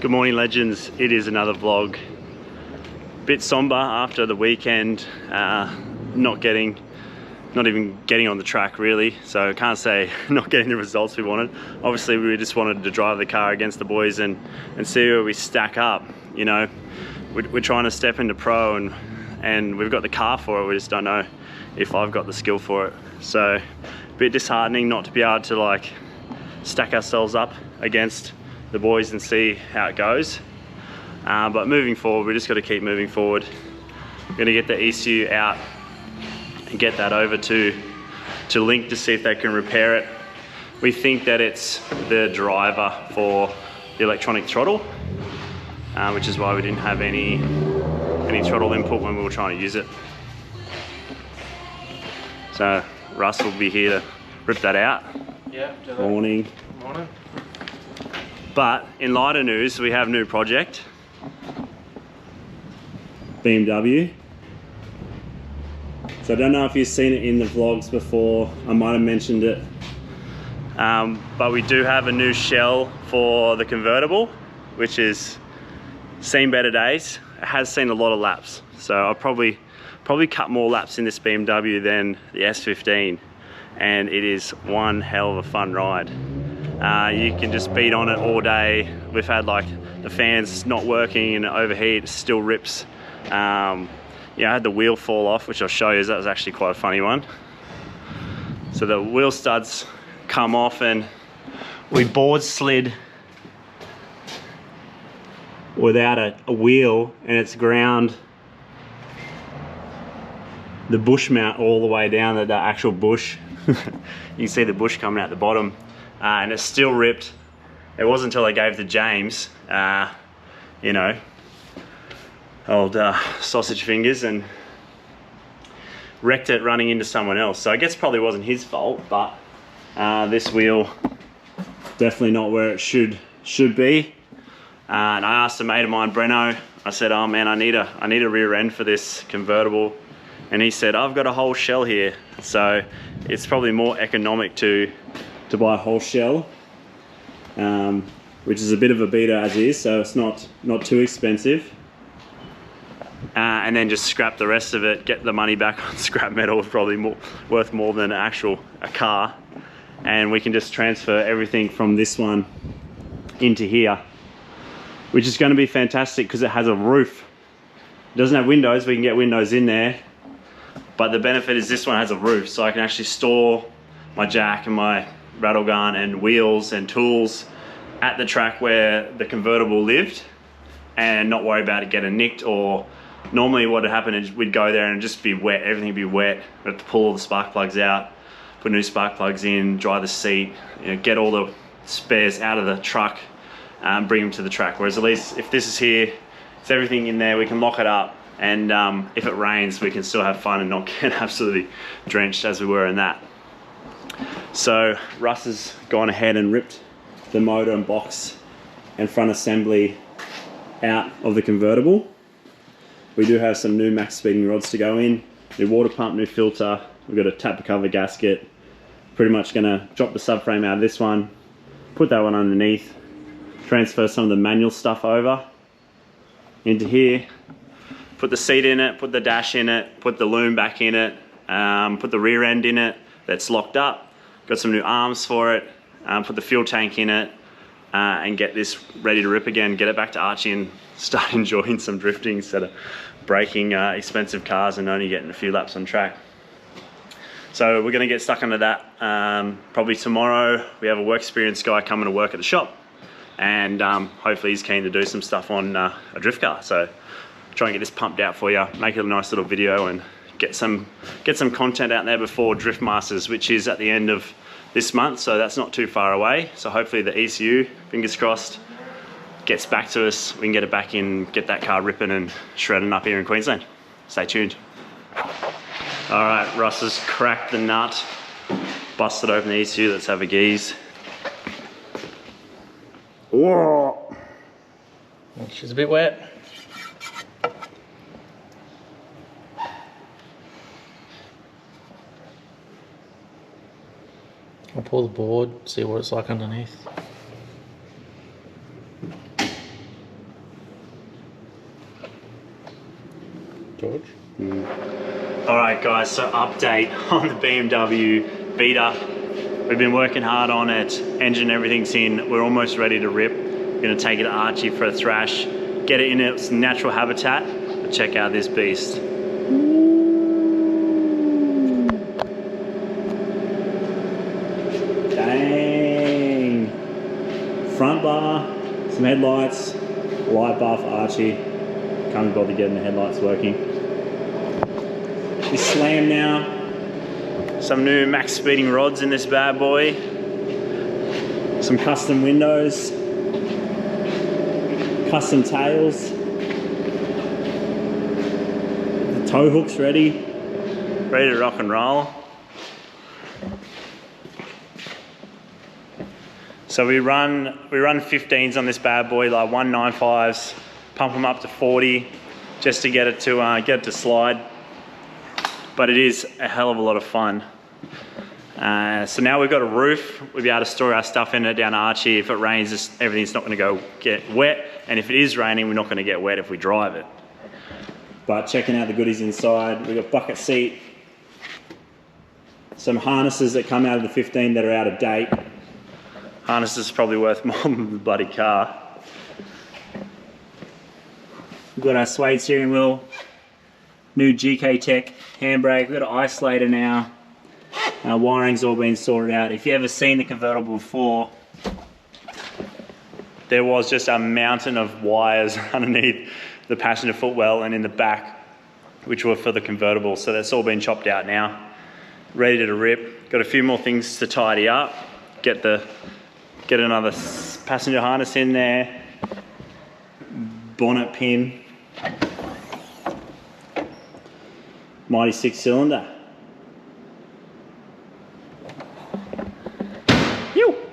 Good morning, legends. It is another vlog. Bit somber after the weekend, not even getting on the track really, so I can't say not getting the results we wanted. Obviously we just wanted to drive the car against the boys and see where we stack up. You know, we're trying to step into pro and we've got the car for it, we just don't know if I've got the skill for it. So a bit disheartening not to be able to like stack ourselves up against the boys and see how it goes. But moving forward, we just got to keep moving forward. We're going to get the ECU out and get that over to Link to see if they can repair it. We think that it's the driver for the electronic throttle, which is why we didn't have any throttle input when we were trying to use it. So Russ will be here to rip that out. Yeah. Morning. Morning. But in lighter news, we have a new project. BMW. So I don't know if you've seen it in the vlogs before, I might have mentioned it. But we do have a new shell for the convertible, which is seen better days. It has seen a lot of laps. So I'll probably cut more laps in this BMW than the S15. And it is one hell of a fun ride. You can just beat on it all day. We've had like the fans not working and overheat, it still rips. Yeah, I had the wheel fall off, which I'll show you. That was actually quite a funny one. So the wheel studs come off and we board slid without a wheel, and it's ground the bush mount all the way down the actual bush. You can see the bush coming out the bottom, and it's still ripped. It wasn't until I gave to James, you know, old sausage fingers, and wrecked it running into someone else. So I guess probably wasn't his fault, but this wheel definitely not where it should be. And I asked a mate of mine, Breno, I said, oh man, I need a rear end for this convertible. And he said, I've got a whole shell here. So it's probably more economic to buy a whole shell, which is a bit of a beater as is, so it's not too expensive. And then just scrap the rest of it, get the money back on scrap metal, probably worth more than a car. And we can just transfer everything from this one into here, which is going to be fantastic because it has a roof. It doesn't have windows, we can get windows in there. But the benefit is this one has a roof, so I can actually store my jack and my rattle gun and wheels and tools at the track where the convertible lived and not worry about it getting nicked. Or normally what would happen is we'd go there and just be wet, everything would be wet. We'd have to pull all the spark plugs out, put new spark plugs in, dry the seat, you know, get all the spares out of the truck, bring them to the track. Whereas at least if this is here, it's everything in there, we can lock it up. And if it rains, we can still have fun and not get absolutely drenched as we were in that. So Russ has gone ahead and ripped the motor and box and front assembly out of the convertible. We do have some new max speeding rods to go in, new water pump, new filter. We've got a tapper cover gasket. Pretty much gonna drop the subframe out of this one, put that one underneath, transfer some of the manual stuff over into here. Put the seat in it, put the dash in it, put the loom back in it, put the rear end in it that's locked up, got some new arms for it, put the fuel tank in it, and get this ready to rip again, get it back to Archie and start enjoying some drifting instead of breaking expensive cars and only getting a few laps on track. So we're gonna get stuck into that. Probably tomorrow we have a work experience guy coming to work at the shop, and hopefully he's keen to do some stuff on a drift car. So try and get this pumped out for you, make it a nice little video and get some content out there before Drift Masters, which is at the end of this month, so that's not too far away. So hopefully the ECU, fingers crossed, gets back to us, we can get it back in, get that car ripping and shredding up here in Queensland. Stay tuned. All right, Russ has cracked the nut, busted open the ECU, let's have a gaze. Whoa! She's a bit wet. I'll pull the board, see what it's like underneath. George. Alright guys, so update on the BMW Vita. We've been working hard on it, engine, everything's in, we're almost ready to rip. We're gonna take it to Archie for a thrash, get it in its natural habitat, but check out this beast. Dang. Front bar, some headlights, light bar for Archie. Can't be bothered getting the headlights working. This slam now. Some new max speeding rods in this bad boy. Some custom windows. Custom tails. The tow hook's ready. Ready to rock and roll. So we run 15s on this bad boy, like 195s, pump them up to 40 just to get it to slide. But it is a hell of a lot of fun. So now we've got a roof, we'll be able to store our stuff in it down Archie. If it rains, everything's not gonna get wet. And if it is raining, we're not gonna get wet if we drive it. But checking out the goodies inside, we've got bucket seat, some harnesses that come out of the 15 that are out of date. Harnesses are probably worth more than the bloody car. We've got our suede steering wheel, new GK Tech handbrake, we've got an isolator now. Our wiring's all been sorted out. If you've ever seen the convertible before, there was just a mountain of wires underneath the passenger footwell and in the back, which were for the convertible. So that's all been chopped out now. Ready to rip. Got a few more things to tidy up. Get another passenger harness in there. Bonnet pin. Mighty 6-cylinder.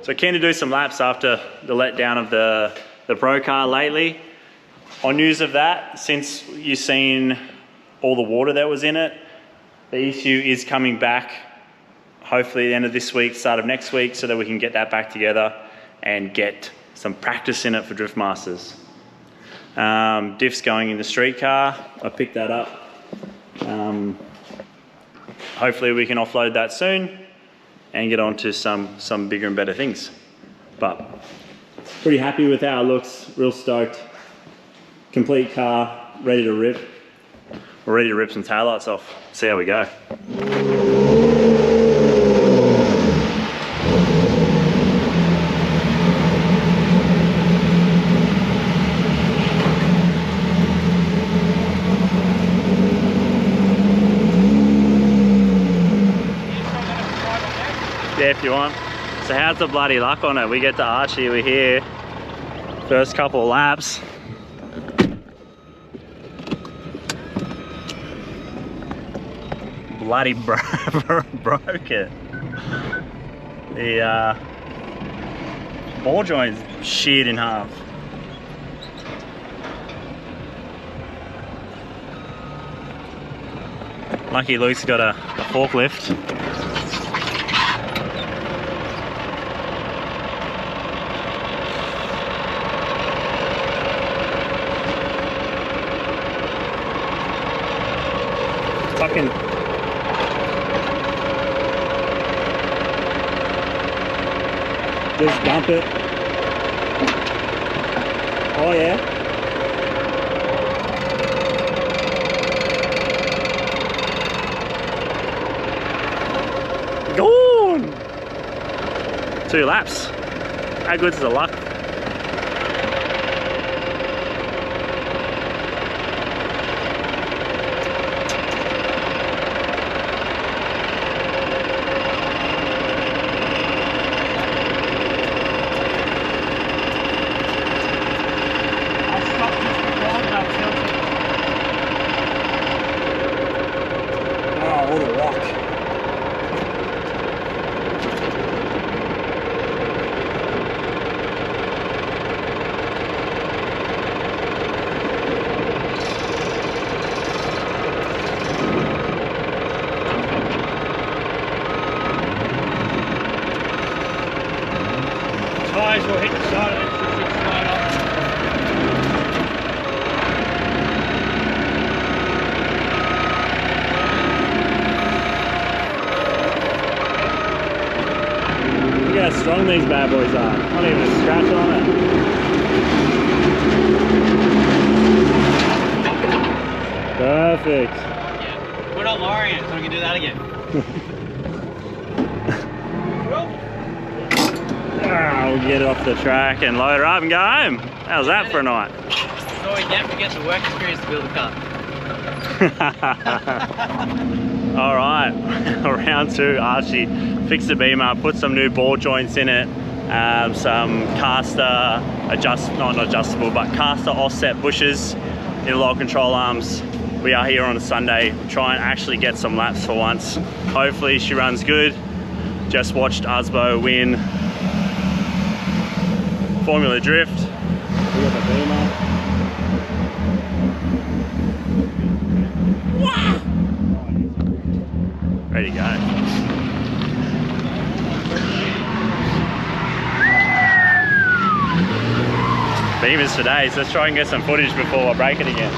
So keen to do some laps after the letdown of the Pro car lately. On news of that, since you've seen all the water that was in it, the issue is coming back hopefully the end of this week, start of next week, so that we can get that back together and get some practice in it for Drift Masters. Diff's going in the street car. I picked that up. Hopefully we can offload that soon and get on to some bigger and better things. But pretty happy with how it looks, real stoked. Complete car, ready to rip. We're ready to rip some taillights off, see how we go. Yeah, if you want. So how's the bloody luck on it? We get to Archie, we're here. First couple of laps. Bloody broke it. The ball joint's sheared in half. Lucky Luke's got a forklift. Fucking just dump it. Oh yeah. Gone. 2 laps. How good's the luck? Perfect. Yeah. We're not lowering it, so we can do that again. We'll get it off the track and load her up and go home. How's that for a night? That's all we get for getting the work experience to build a car. All right, round two. Archie fixed the beamer, put some new ball joints in it, some caster not adjustable, but caster offset bushes, interlock control arms. We are here on a Sunday, try and actually get some laps for once. Hopefully she runs good. Just watched Usbo win Formula Drift. We got the beamer. Ready to go. Beamers today, so let's try and get some footage before I break it again.